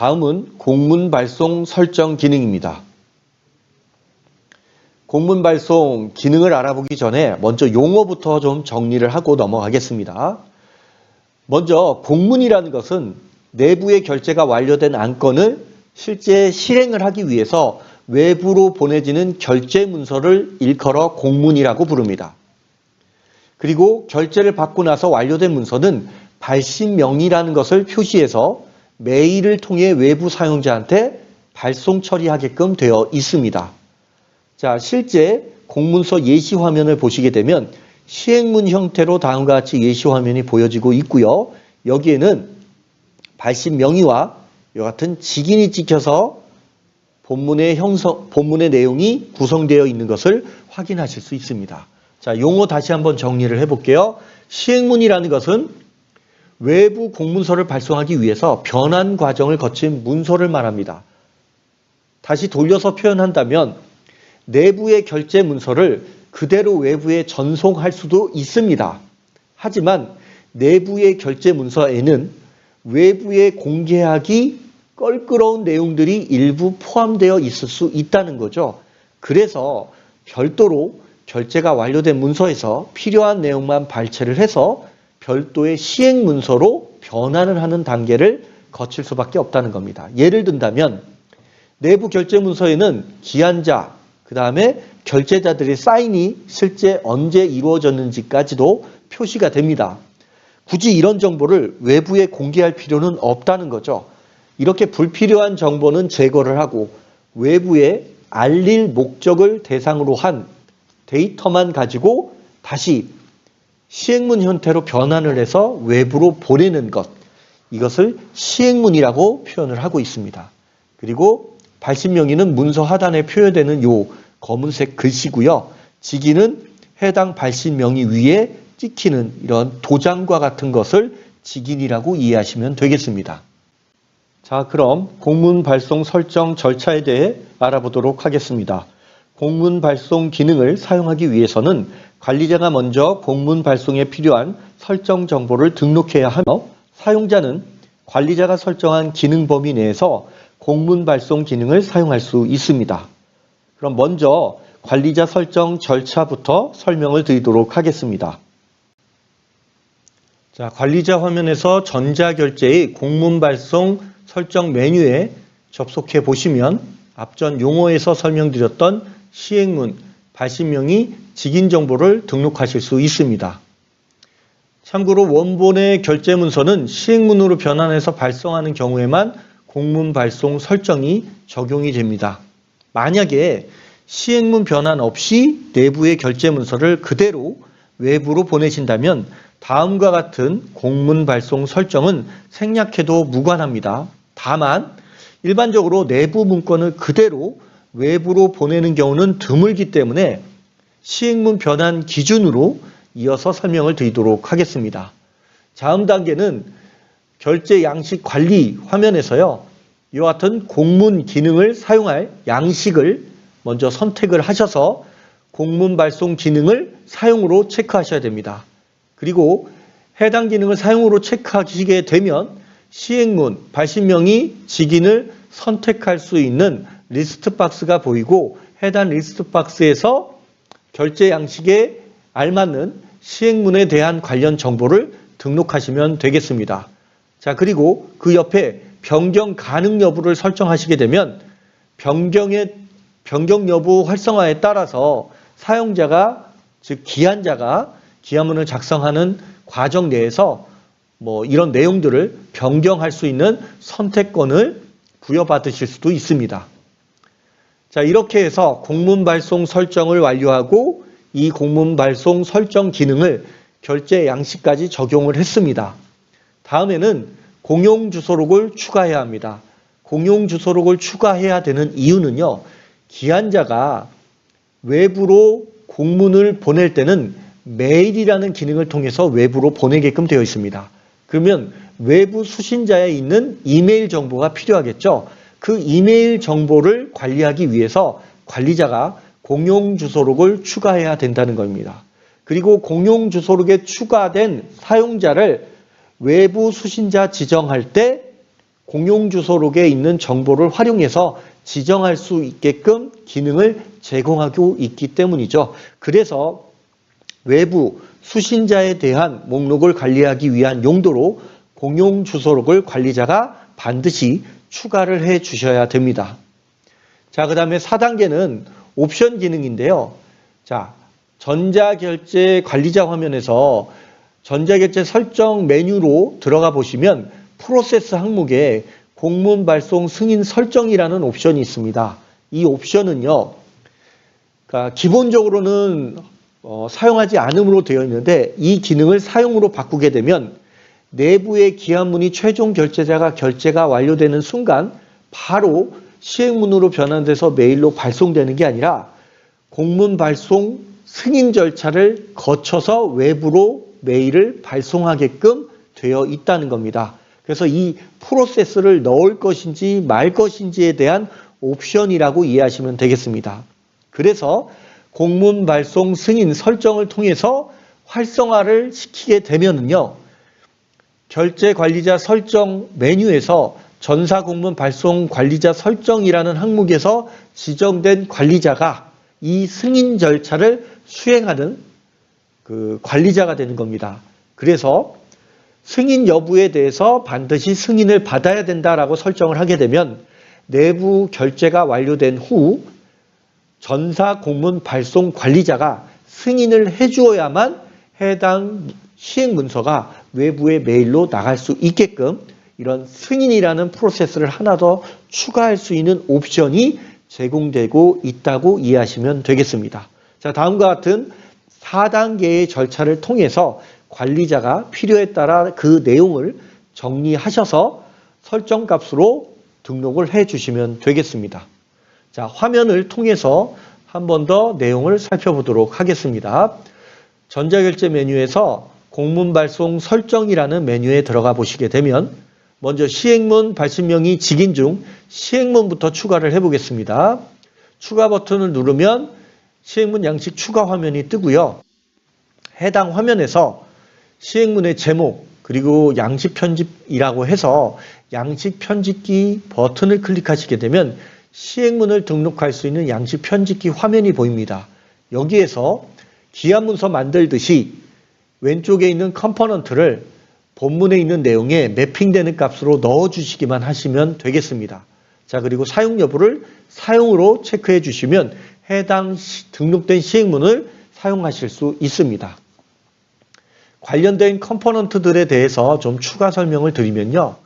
다음은 공문 발송 설정 기능입니다. 공문 발송 기능을 알아보기 전에 먼저 용어부터 좀 정리를 하고 넘어가겠습니다. 먼저 공문이라는 것은 내부의 결제가 완료된 안건을 실제 실행을 하기 위해서 외부로 보내지는 결제 문서를 일컬어 공문이라고 부릅니다. 그리고 결제를 받고 나서 완료된 문서는 발신명이라는 것을 표시해서 메일을 통해 외부 사용자한테 발송 처리하게끔 되어 있습니다. 자, 실제 공문서 예시 화면을 보시게 되면 시행문 형태로 다음과 같이 예시 화면이 보여지고 있고요. 여기에는 발신 명의와 이와 같은 직인이 찍혀서 본문의 내용이 구성되어 있는 것을 확인하실 수 있습니다. 자, 용어 다시 한번 정리를 해볼게요. 시행문이라는 것은 외부 공문서를 발송하기 위해서 변환 과정을 거친 문서를 말합니다. 다시 돌려서 표현한다면 내부의 결제 문서를 그대로 외부에 전송할 수도 있습니다. 하지만 내부의 결제 문서에는 외부에 공개하기 껄끄러운 내용들이 일부 포함되어 있을 수 있다는 거죠. 그래서 별도로 결제가 완료된 문서에서 필요한 내용만 발췌를 해서 별도의 시행 문서로 변환을 하는 단계를 거칠 수밖에 없다는 겁니다. 예를 든다면 내부 결제 문서에는 기한자, 그 다음에 결제자들의 사인이 실제 언제 이루어졌는지까지도 표시가 됩니다. 굳이 이런 정보를 외부에 공개할 필요는 없다는 거죠. 이렇게 불필요한 정보는 제거를 하고 외부에 알릴 목적을 대상으로 한 데이터만 가지고 다시 시행문 형태로 변환을 해서 외부로 보내는 것, 이것을 시행문이라고 표현을 하고 있습니다. 그리고 발신명의는 문서 하단에 표현되는 요 검은색 글씨고요. 직인은 해당 발신명의 위에 찍히는 이런 도장과 같은 것을 직인이라고 이해하시면 되겠습니다. 자, 그럼 공문 발송 설정 절차에 대해 알아보도록 하겠습니다. 공문 발송 기능을 사용하기 위해서는 관리자가 먼저 공문 발송에 필요한 설정 정보를 등록해야 하며 사용자는 관리자가 설정한 기능 범위 내에서 공문 발송 기능을 사용할 수 있습니다. 그럼 먼저 관리자 설정 절차부터 설명을 드리도록 하겠습니다. 자, 관리자 화면에서 전자결제의 공문 발송 설정 메뉴에 접속해 보시면 앞전 용어에서 설명드렸던 시행문, 발신명의, 직인 정보를 등록하실 수 있습니다. 참고로 원본의 결제 문서는 시행문으로 변환해서 발송하는 경우에만 공문 발송 설정이 적용이 됩니다. 만약에 시행문 변환 없이 내부의 결제 문서를 그대로 외부로 보내신다면 다음과 같은 공문 발송 설정은 생략해도 무관합니다. 다만 일반적으로 내부 문건을 그대로 외부로 보내는 경우는 드물기 때문에 시행문 변환 기준으로 이어서 설명을 드리도록 하겠습니다. 다음 단계는 결제 양식 관리 화면에서요. 이와 같은 공문 기능을 사용할 양식을 먼저 선택을 하셔서 공문 발송 기능을 사용으로 체크하셔야 됩니다. 그리고 해당 기능을 사용으로 체크하시게 되면 시행문, 발신명의, 직인을 선택할 수 있는 리스트 박스가 보이고 해당 리스트 박스에서 결제 양식에 알맞는 시행문에 대한 관련 정보를 등록하시면 되겠습니다. 자, 그리고 그 옆에 변경 가능 여부를 설정하시게 되면 변경 여부 활성화에 따라서 사용자가, 즉 기한자가 기한문을 작성하는 과정 내에서 이런 내용들을 변경할 수 있는 선택권을 부여받으실 수도 있습니다. 자, 이렇게 해서 공문 발송 설정을 완료하고 이 공문 발송 설정 기능을 결제 양식까지 적용을 했습니다. 다음에는 공용 주소록을 추가해야 합니다. 공용 주소록을 추가해야 되는 이유는요. 기한자가 외부로 공문을 보낼 때는 메일이라는 기능을 통해서 외부로 보내게끔 되어 있습니다. 그러면 외부 수신자에 있는 이메일 정보가 필요하겠죠. 그 이메일 정보를 관리하기 위해서 관리자가 공용 주소록을 추가해야 된다는 겁니다. 그리고 공용 주소록에 추가된 사용자를 외부 수신자 지정할 때 공용주소록에 있는 정보를 활용해서 지정할 수 있게끔 기능을 제공하고 있기 때문이죠. 그래서 외부 수신자에 대한 목록을 관리하기 위한 용도로 공용주소록을 관리자가 반드시 추가를 해 주셔야 됩니다. 자, 그 다음에 4단계는 옵션 기능인데요. 자, 전자결제 관리자 화면에서 전자결제 설정 메뉴로 들어가 보시면 프로세스 항목에 공문 발송 승인 설정이라는 옵션이 있습니다. 이 옵션은요, 그러니까 기본적으로는 사용하지 않음으로 되어 있는데 이 기능을 사용으로 바꾸게 되면 내부의 기한문이 최종 결제자가 결제가 완료되는 순간 바로 시행문으로 변환돼서 메일로 발송되는 게 아니라 공문 발송 승인 절차를 거쳐서 외부로 메일을 발송하게끔 되어 있다는 겁니다. 그래서 이 프로세스를 넣을 것인지 말 것인지에 대한 옵션이라고 이해하시면 되겠습니다. 그래서 공문 발송 승인 설정을 통해서 활성화를 시키게 되면은요, 결제 관리자 설정 메뉴에서 전사 공문 발송 관리자 설정이라는 항목에서 지정된 관리자가 이 승인 절차를 수행하는 그 관리자가 되는 겁니다. 그래서 승인 여부에 대해서 반드시 승인을 받아야 된다라고 설정을 하게 되면 내부 결제가 완료된 후 전사 공문 발송 관리자가 승인을 해주어야만 해당 시행 문서가 외부의 메일로 나갈 수 있게끔 이런 승인이라는 프로세스를 하나 더 추가할 수 있는 옵션이 제공되고 있다고 이해하시면 되겠습니다. 자, 다음과 같은 4단계의 절차를 통해서 관리자가 필요에 따라 그 내용을 정리하셔서 설정 값으로 등록을 해 주시면 되겠습니다. 자, 화면을 통해서 한 번 더 내용을 살펴보도록 하겠습니다. 전자결제 메뉴에서 공문 발송 설정이라는 메뉴에 들어가 보시게 되면 먼저 시행문 발신명이 직인 중 시행문부터 추가를 해보겠습니다. 추가 버튼을 누르면 시행문 양식 추가 화면이 뜨고요. 해당 화면에서 시행문의 제목 그리고 양식 편집이라고 해서 양식 편집기 버튼을 클릭하시게 되면 시행문을 등록할 수 있는 양식 편집기 화면이 보입니다. 여기에서 기한문서 만들듯이 왼쪽에 있는 컴포넌트를 본문에 있는 내용에 매핑되는 값으로 넣어주시기만 하시면 되겠습니다. 자, 그리고 사용 여부를 사용으로 체크해 주시면 해당 등록된 시행문을 사용하실 수 있습니다. 관련된 컴포넌트들에 대해서 좀 추가 설명을 드리면요.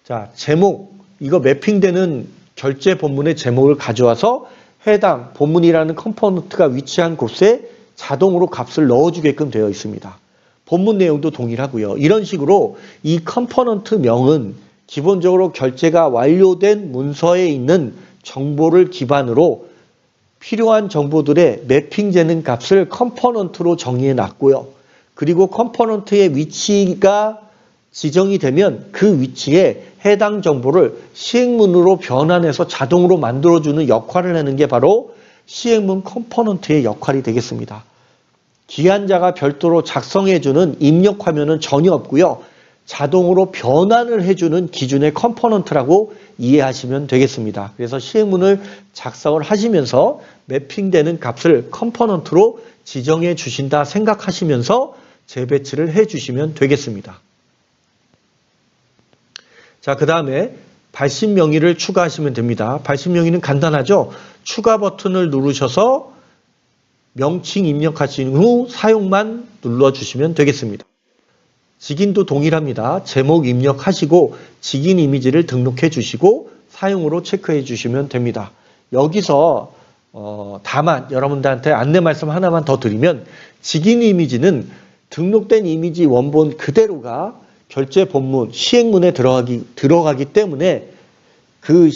자, 제목, 이거 매핑되는 결제 본문의 제목을 가져와서 해당 본문이라는 컴포넌트가 위치한 곳에 자동으로 값을 넣어주게끔 되어 있습니다. 본문 내용도 동일하고요. 이런 식으로 이 컴포넌트 명은 기본적으로 결제가 완료된 문서에 있는 정보를 기반으로 필요한 정보들의 매핑되는 값을 컴포넌트로 정의해 놨고요. 그리고 컴포넌트의 위치가 지정이 되면 그 위치에 해당 정보를 시행문으로 변환해서 자동으로 만들어주는 역할을 하는 게 바로 시행문 컴포넌트의 역할이 되겠습니다. 기한자가 별도로 작성해주는 입력 화면은 전혀 없고요. 자동으로 변환을 해주는 기준의 컴포넌트라고 이해하시면 되겠습니다. 그래서 시행문을 작성을 하시면서 매핑되는 값을 컴포넌트로 지정해 주신다 생각하시면서 재배치를 해 주시면 되겠습니다. 자, 그 다음에 발신 명의를 추가하시면 됩니다. 발신 명의는 간단하죠? 추가 버튼을 누르셔서 명칭 입력하신 후 사용만 눌러주시면 되겠습니다. 직인도 동일합니다. 제목 입력하시고 직인 이미지를 등록해 주시고 사용으로 체크해 주시면 됩니다. 여기서 다만 여러분들한테 안내 말씀 하나만 더 드리면 직인 이미지는 등록된 이미지 원본 그대로가 결제 본문, 시행문에 들어가기 때문에 그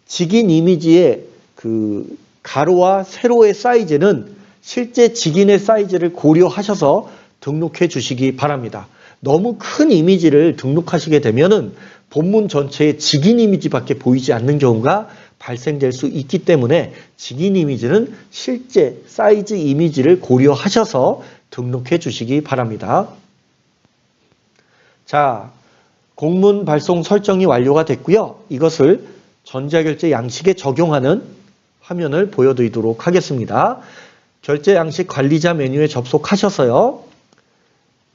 직인 이미지의 그 가로와 세로의 사이즈는 실제 직인의 사이즈를 고려하셔서 등록해 주시기 바랍니다. 너무 큰 이미지를 등록하시게 되면은 본문 전체에 직인 이미지밖에 보이지 않는 경우가 발생될 수 있기 때문에 직인 이미지는 실제 사이즈 이미지를 고려하셔서 등록해 주시기 바랍니다. 자, 공문 발송 설정이 완료가 됐고요. 이것을 전자결제 양식에 적용하는 화면을 보여드리도록 하겠습니다. 결제 양식 관리자 메뉴에 접속하셔서요.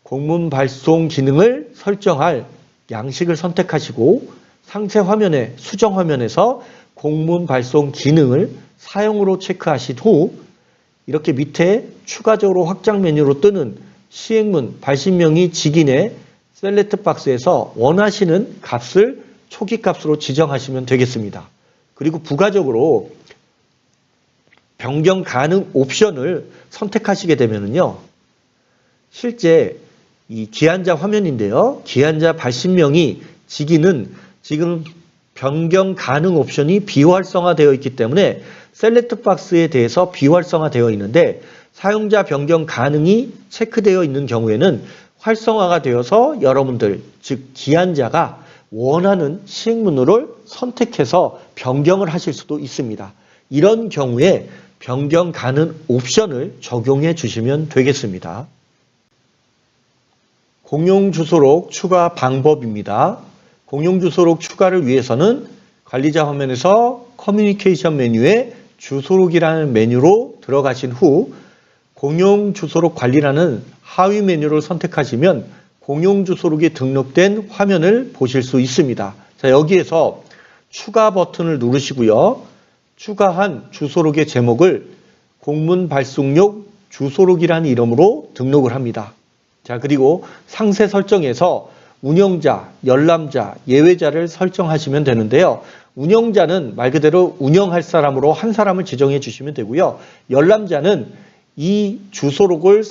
공문 발송 기능을 설정할 양식을 선택하시고 상세 화면에 수정 화면에서 공문 발송 기능을 사용으로 체크하신 후 이렇게 밑에 추가적으로 확장 메뉴로 뜨는 시행문 발신명의 직인의 셀렉트 박스에서 원하시는 값을 초기 값으로 지정하시면 되겠습니다. 그리고 부가적으로 변경 가능 옵션을 선택하시게 되면요. 실제 이 기한자 화면인데요. 기한자 발신명의 직인은 지금 변경 가능 옵션이 비활성화되어 있기 때문에 셀렉트 박스에 대해서 비활성화되어 있는데 사용자 변경 가능이 체크되어 있는 경우에는 활성화가 되어서 여러분들 즉 기한자가 원하는 시행문호를 선택해서 변경을 하실 수도 있습니다. 이런 경우에 변경 가능 옵션을 적용해 주시면 되겠습니다. 공용주소록 추가 방법입니다. 공용주소록 추가를 위해서는 관리자 화면에서 커뮤니케이션 메뉴에 주소록이라는 메뉴로 들어가신 후 공용주소록 관리라는 하위 메뉴를 선택하시면 공용주소록이 등록된 화면을 보실 수 있습니다. 자, 여기에서 추가 버튼을 누르시고요. 추가한 주소록의 제목을 공문 발송용 주소록이라는 이름으로 등록을 합니다. 자, 그리고 상세 설정에서 운영자, 열람자, 예외자를 설정하시면 되는데요. 운영자는 말 그대로 운영할 사람으로 한 사람을 지정해 주시면 되고요. 열람자는 이 주소록을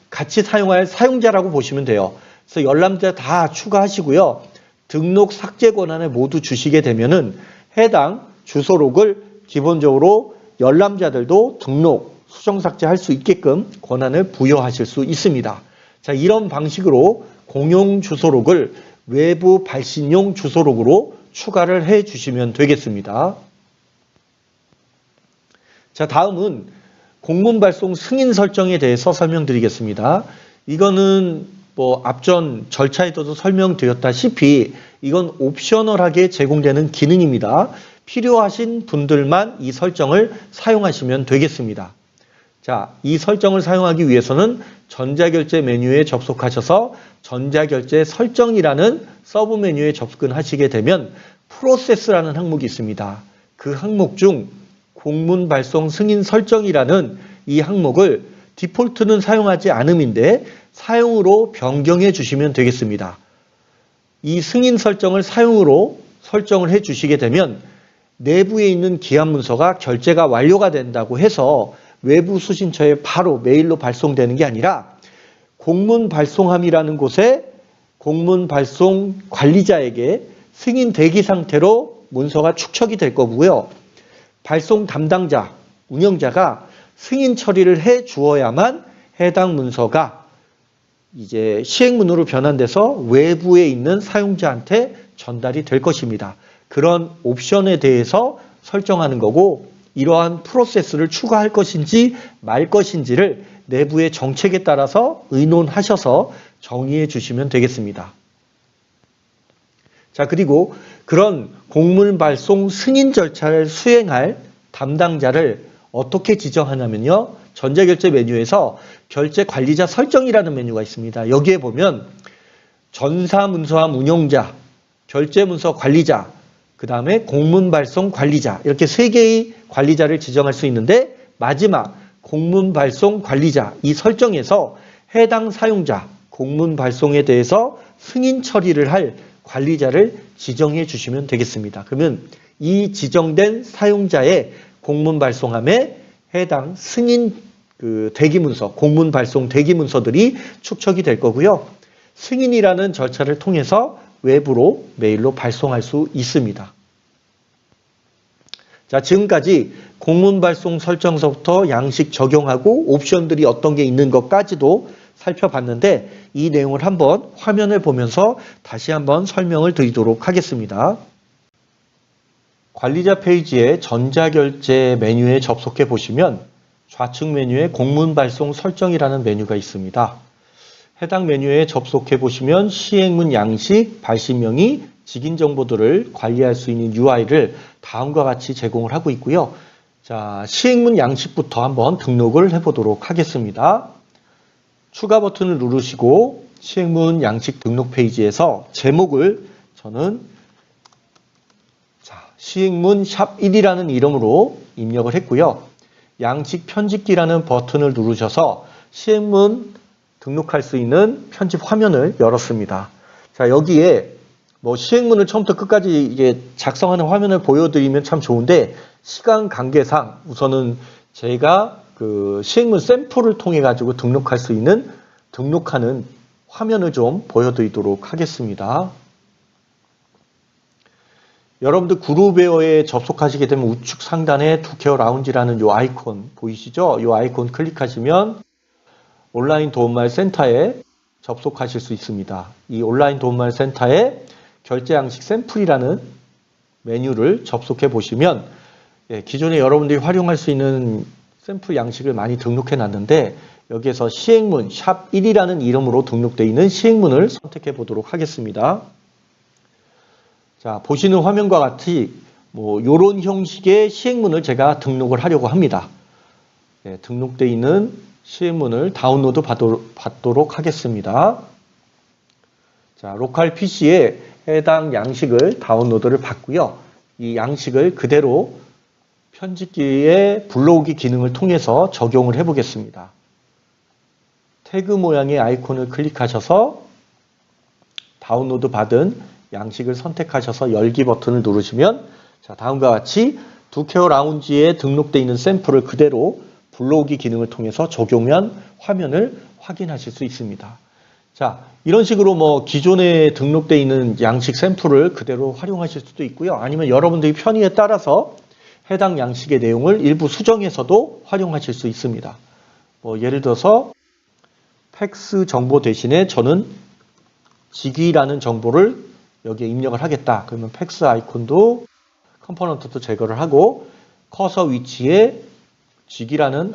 같이 사용할 사용자라고 보시면 돼요. 그래서 열람자 다 추가하시고요. 등록 삭제 권한을 모두 주시게 되면은 해당 주소록을 기본적으로 열람자들도 등록, 수정 삭제할 수 있게끔 권한을 부여하실 수 있습니다. 자, 이런 방식으로 공용 주소록을 외부 발신용 주소록으로 추가를 해 주시면 되겠습니다. 자, 다음은 공문 발송 승인 설정에 대해서 설명드리겠습니다. 이거는 앞전 절차에서도 설명드렸다시피 이건 옵셔널하게 제공되는 기능입니다. 필요하신 분들만 이 설정을 사용하시면 되겠습니다. 자, 이 설정을 사용하기 위해서는 전자결제 메뉴에 접속하셔서 전자결제 설정이라는 서브 메뉴에 접근하시게 되면 프로세스라는 항목이 있습니다. 그 항목 중 공문 발송 승인 설정이라는 이 항목을 디폴트는 사용하지 않음인데 사용으로 변경해 주시면 되겠습니다. 이 승인 설정을 사용으로 설정을 해 주시게 되면 내부에 있는 기한 문서가 결제가 완료가 된다고 해서 외부 수신처에 바로 메일로 발송되는 게 아니라 공문 발송함이라는 곳에 공문 발송 관리자에게 승인 대기 상태로 문서가 축적이 될 거고요. 발송 담당자, 운영자가 승인 처리를 해 주어야만 해당 문서가 이제 시행문으로 변환돼서 외부에 있는 사용자한테 전달이 될 것입니다. 그런 옵션에 대해서 설정하는 거고 이러한 프로세스를 추가할 것인지 말 것인지를 내부의 정책에 따라서 의논하셔서 정의해 주시면 되겠습니다. 자, 그리고 그런 공문 발송 승인 절차를 수행할 담당자를 어떻게 지정하냐면요. 전자결제 메뉴에서 결제 관리자 설정이라는 메뉴가 있습니다. 여기에 보면 전사문서함 운영자, 결제문서 관리자, 그 다음에 공문 발송 관리자 이렇게 세 개의 관리자를 지정할 수 있는데 마지막 공문 발송 관리자 이 설정에서 해당 사용자 공문 발송에 대해서 승인 처리를 할 관리자를 지정해 주시면 되겠습니다. 그러면 이 지정된 사용자의 공문 발송함에 해당 승인 대기문서, 공문 발송 대기문서들이 축적이 될 거고요. 승인이라는 절차를 통해서 외부로 메일로 발송할 수 있습니다. 자, 지금까지 공문 발송 설정서부터 양식 적용하고 옵션들이 어떤 게 있는 것까지도 살펴봤는데 이 내용을 한번 화면을 보면서 다시 한번 설명을 드리도록 하겠습니다. 관리자 페이지에 전자결제 메뉴에 접속해 보시면 좌측 메뉴에 공문 발송 설정이라는 메뉴가 있습니다. 해당 메뉴에 접속해 보시면 시행문 양식, 발신명의, 직인 정보들을 관리할 수 있는 UI를 다음과 같이 제공을 하고 있고요. 자, 시행문 양식부터 한번 등록을 해보도록 하겠습니다. 추가 버튼을 누르시고 시행문 양식 등록 페이지에서 제목을 저는 시행문 샵1이라는 이름으로 입력을 했고요. 양식 편집기라는 버튼을 누르셔서 시행문 등록할 수 있는 편집 화면을 열었습니다. 자, 여기에 뭐 시행문을 처음부터 끝까지 이게 작성하는 화면을 보여드리면 참 좋은데 시간 관계상 우선은 제가 그 시행문 샘플을 통해 가지고 등록할 수 있는 등록하는 화면을 좀 보여드리도록 하겠습니다. 여러분들 그룹웨어에 접속하시게 되면 우측 상단에 투케어 라운지라는 이 아이콘 보이시죠? 이 아이콘 클릭하시면 온라인 도움말 센터에 접속하실 수 있습니다. 이 온라인 도움말 센터에 결제 양식 샘플이라는 메뉴를 접속해 보시면 기존에 여러분들이 활용할 수 있는 샘플 양식을 많이 등록해 놨는데 여기에서 시행문 샵1이라는 이름으로 등록되어 있는 시행문을 선택해 보도록 하겠습니다. 자, 보시는 화면과 같이 뭐 이런 형식의 시행문을 제가 등록을 하려고 합니다. 등록되어 있는 시행문을 다운로드 받도록 하겠습니다. 자, 로컬 PC에 해당 양식을 다운로드를 받고요. 이 양식을 그대로 편집기의 불러오기 기능을 통해서 적용을 해 보겠습니다. 태그 모양의 아이콘을 클릭하셔서 다운로드 받은 양식을 선택하셔서 열기 버튼을 누르시면 자, 다음과 같이 투케어 라운지에 등록되어 있는 샘플을 그대로 불러오기 기능을 통해서 적용한 화면을 확인하실 수 있습니다. 자, 이런 식으로 뭐 기존에 등록되어 있는 양식 샘플을 그대로 활용하실 수도 있고요. 아니면 여러분들이 편의에 따라서 해당 양식의 내용을 일부 수정해서도 활용하실 수 있습니다. 뭐 예를 들어서 팩스 정보 대신에 저는 직위라는 정보를 여기에 입력을 하겠다. 그러면 팩스 아이콘도 컴포넌트도 제거를 하고 커서 위치에 직위라는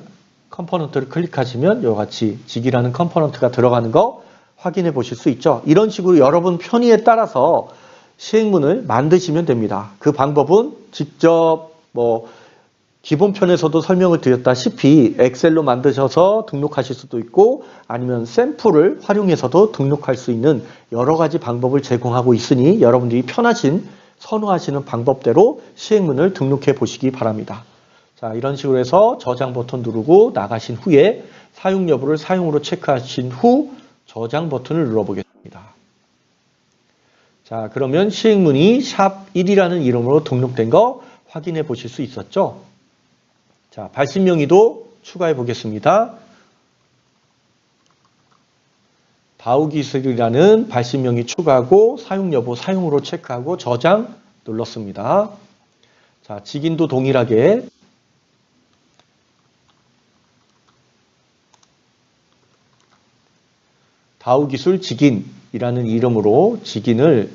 컴포넌트를 클릭하시면 이와 같이 직위라는 컴포넌트가 들어가는 거 확인해 보실 수 있죠. 이런 식으로 여러분 편의에 따라서 시행문을 만드시면 됩니다. 그 방법은 직접 뭐 기본편에서도 설명을 드렸다시피 엑셀로 만드셔서 등록하실 수도 있고 아니면 샘플을 활용해서도 등록할 수 있는 여러 가지 방법을 제공하고 있으니 여러분들이 편하신 선호하시는 방법대로 시행문을 등록해 보시기 바랍니다. 자, 이런 식으로 해서 저장 버튼 누르고 나가신 후에 사용 여부를 사용으로 체크하신 후 저장 버튼을 눌러보겠습니다. 자, 그러면 시행문이 샵1이라는 이름으로 등록된 거 확인해 보실 수 있었죠? 자, 발신명의도 추가해 보겠습니다. 다우기술이라는 발신명의 추가하고 사용 여부 사용으로 체크하고 저장 눌렀습니다. 자, 직인도 동일하게 다우기술 직인이라는 이름으로 직인을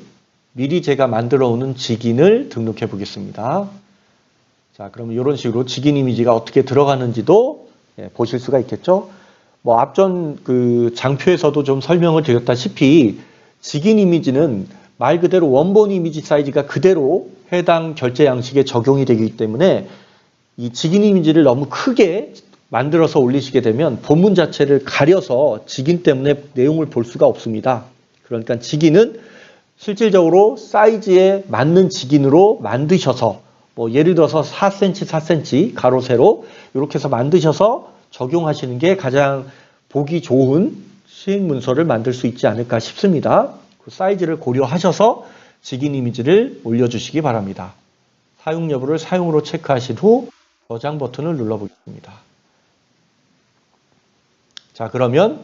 미리 제가 만들어 오는 직인을 등록해 보겠습니다. 자, 그러면 이런 식으로 직인 이미지가 어떻게 들어가는지도 보실 수가 있겠죠. 뭐 앞전 그 장표에서도 좀 설명을 드렸다시피 직인 이미지는 말 그대로 원본 이미지 사이즈가 그대로 해당 결제 양식에 적용이 되기 때문에 이 직인 이미지를 너무 크게 만들어서 올리시게 되면 본문 자체를 가려서 직인 때문에 내용을 볼 수가 없습니다. 그러니까 직인은 실질적으로 사이즈에 맞는 직인으로 만드셔서 뭐 예를 들어서 4cm, 4cm 가로 세로 이렇게 해서 만드셔서 적용하시는 게 가장 보기 좋은 시행 문서를 만들 수 있지 않을까 싶습니다. 그 사이즈를 고려하셔서 직인 이미지를 올려주시기 바랍니다. 사용 여부를 사용으로 체크하신 후 저장 버튼을 눌러보겠습니다. 자, 그러면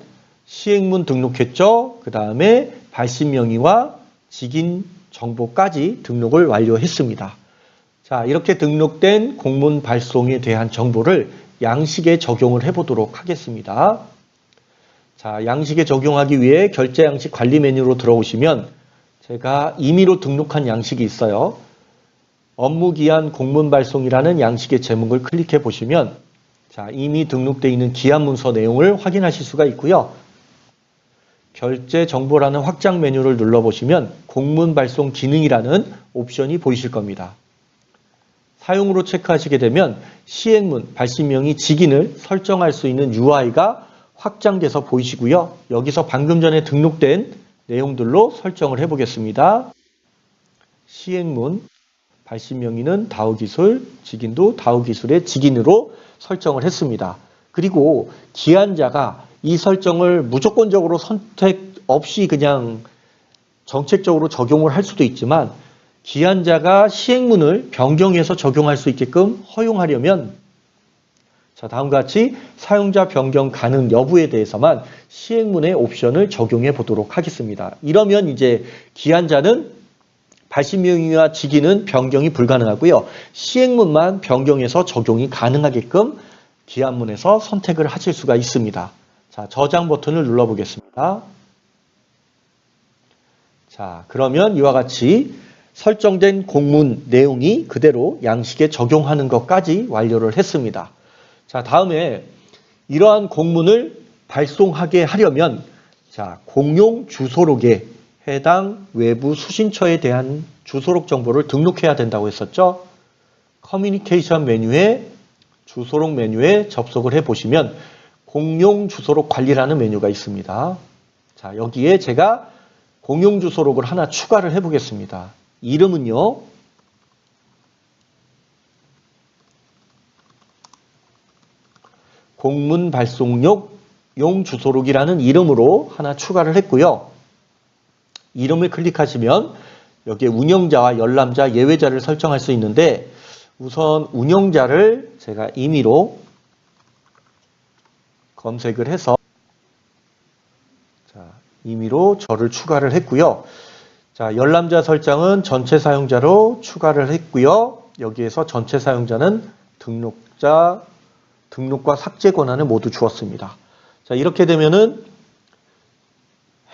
시행문 등록했죠? 그 다음에 발신명의와 직인 정보까지 등록을 완료했습니다. 자, 이렇게 등록된 공문 발송에 대한 정보를 양식에 적용을 해보도록 하겠습니다. 자, 양식에 적용하기 위해 결제 양식 관리 메뉴로 들어오시면 제가 임의로 등록한 양식이 있어요. 업무기한 공문 발송이라는 양식의 제목을 클릭해 보시면 자, 이미 등록되어 있는 기한 문서 내용을 확인하실 수가 있고요. 결제 정보라는 확장 메뉴를 눌러보시면 공문 발송 기능이라는 옵션이 보이실 겁니다. 사용으로 체크하시게 되면 시행문, 발신명의, 직인을 설정할 수 있는 UI가 확장돼서 보이시고요. 여기서 방금 전에 등록된 내용들로 설정을 해보겠습니다. 시행문, 발신명의는 다우기술, 직인도 다우기술의 직인으로 설정을 했습니다. 그리고 기한자가 이 설정을 무조건적으로 선택 없이 그냥 정책적으로 적용을 할 수도 있지만 기한자가 시행문을 변경해서 적용할 수 있게끔 허용하려면 자, 다음과 같이 사용자 변경 가능 여부에 대해서만 시행문의 옵션을 적용해 보도록 하겠습니다. 이러면 이제 기한자는 발신명의와 직인은 변경이 불가능하고요. 시행문만 변경해서 적용이 가능하게끔 기한문에서 선택을 하실 수가 있습니다. 자, 저장 버튼을 눌러보겠습니다. 자, 그러면 이와 같이 설정된 공문 내용이 그대로 양식에 적용하는 것까지 완료를 했습니다. 자, 다음에 이러한 공문을 발송하게 하려면 자, 공용 주소록에 해당 외부 수신처에 대한 주소록 정보를 등록해야 된다고 했었죠. 커뮤니케이션 메뉴에 주소록 메뉴에 접속을 해보시면 공용 주소록 관리라는 메뉴가 있습니다. 자, 여기에 제가 공용 주소록을 하나 추가를 해보겠습니다. 이름은요. 공문 발송용 주소록이라는 이름으로 하나 추가를 했고요. 이름을 클릭하시면 여기에 운영자와 열람자, 예외자를 설정할 수 있는데 우선 운영자를 제가 임의로 검색을 해서 자, 임의로 저를 추가를 했고요. 자, 열람자 설정은 전체 사용자로 추가를 했고요. 여기에서 전체 사용자는 등록자, 등록과 삭제 권한을 모두 주었습니다. 자, 이렇게 되면은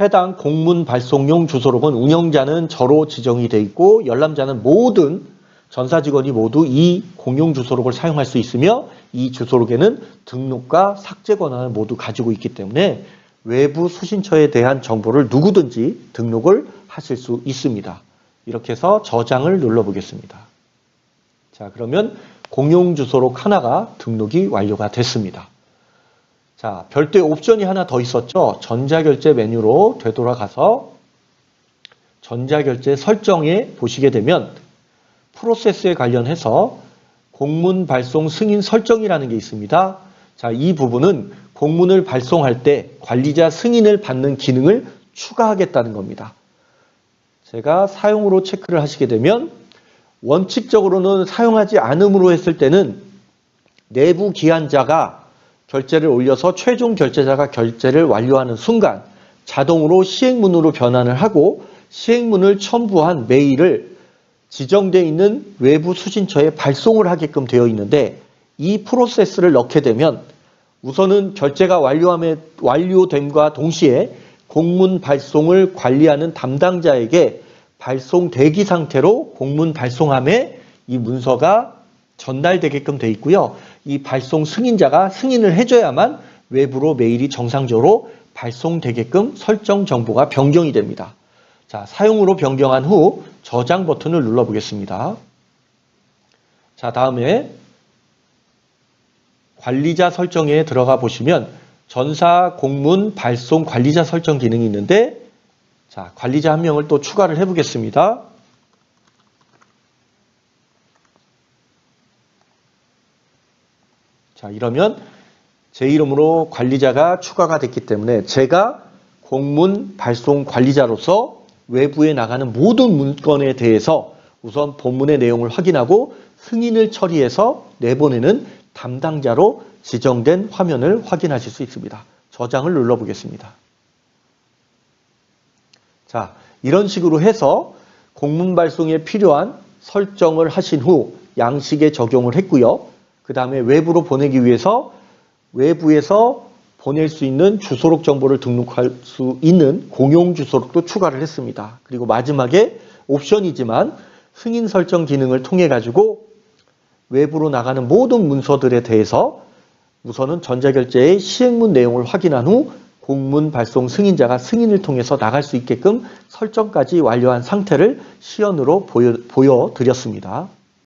해당 공문 발송용 주소록은 운영자는 저로 지정이 되어 있고 열람자는 모든 전사 직원이 모두 이 공용 주소록을 사용할 수 있으며 이 주소록에는 등록과 삭제 권한을 모두 가지고 있기 때문에 외부 수신처에 대한 정보를 누구든지 등록을 하실 수 있습니다. 이렇게 해서 저장을 눌러보겠습니다. 자, 그러면 공용 주소록 하나가 등록이 완료가 됐습니다. 자, 별도의 옵션이 하나 더 있었죠. 전자결제 메뉴로 되돌아가서 전자결제 설정에 보시게 되면 프로세스에 관련해서 공문 발송 승인 설정이라는 게 있습니다. 자, 이 부분은 공문을 발송할 때 관리자 승인을 받는 기능을 추가하겠다는 겁니다. 제가 사용으로 체크를 하시게 되면 원칙적으로는 사용하지 않음으로 했을 때는 내부 기한자가 결제를 올려서 최종 결제자가 결제를 완료하는 순간 자동으로 시행문으로 변환을 하고 시행문을 첨부한 메일을 지정되어 있는 외부 수신처에 발송을 하게끔 되어 있는데 이 프로세스를 넣게 되면 우선은 결제가 완료됨과 동시에 공문 발송을 관리하는 담당자에게 발송 대기 상태로 공문 발송함에 이 문서가 전달되게끔 되어 있고요. 이 발송 승인자가 승인을 해줘야만 외부로 메일이 정상적으로 발송되게끔 설정 정보가 변경이 됩니다. 자, 사용으로 변경한 후 저장 버튼을 눌러보겠습니다. 자, 다음에 관리자 설정에 들어가 보시면 전사 공문 발송 관리자 설정 기능이 있는데 자, 관리자 한 명을 또 추가를 해보겠습니다. 자, 이러면 제 이름으로 관리자가 추가가 됐기 때문에 제가 공문 발송 관리자로서 외부에 나가는 모든 문건에 대해서 우선 본문의 내용을 확인하고 승인을 처리해서 내보내는 담당자로 지정된 화면을 확인하실 수 있습니다. 저장을 눌러보겠습니다. 자, 이런 식으로 해서 공문 발송에 필요한 설정을 하신 후 양식에 적용을 했고요. 그 다음에 외부로 보내기 위해서 외부에서 보낼 수 있는 주소록 정보를 등록할 수 있는 공용 주소록도 추가를 했습니다. 그리고 마지막에 옵션이지만 승인 설정 기능을 통해 가지고 외부로 나가는 모든 문서들에 대해서 우선은 전자결제의 시행문 내용을 확인한 후 공문 발송 승인자가 승인을 통해서 나갈 수 있게끔 설정까지 완료한 상태를 시연으로 보여드렸습니다.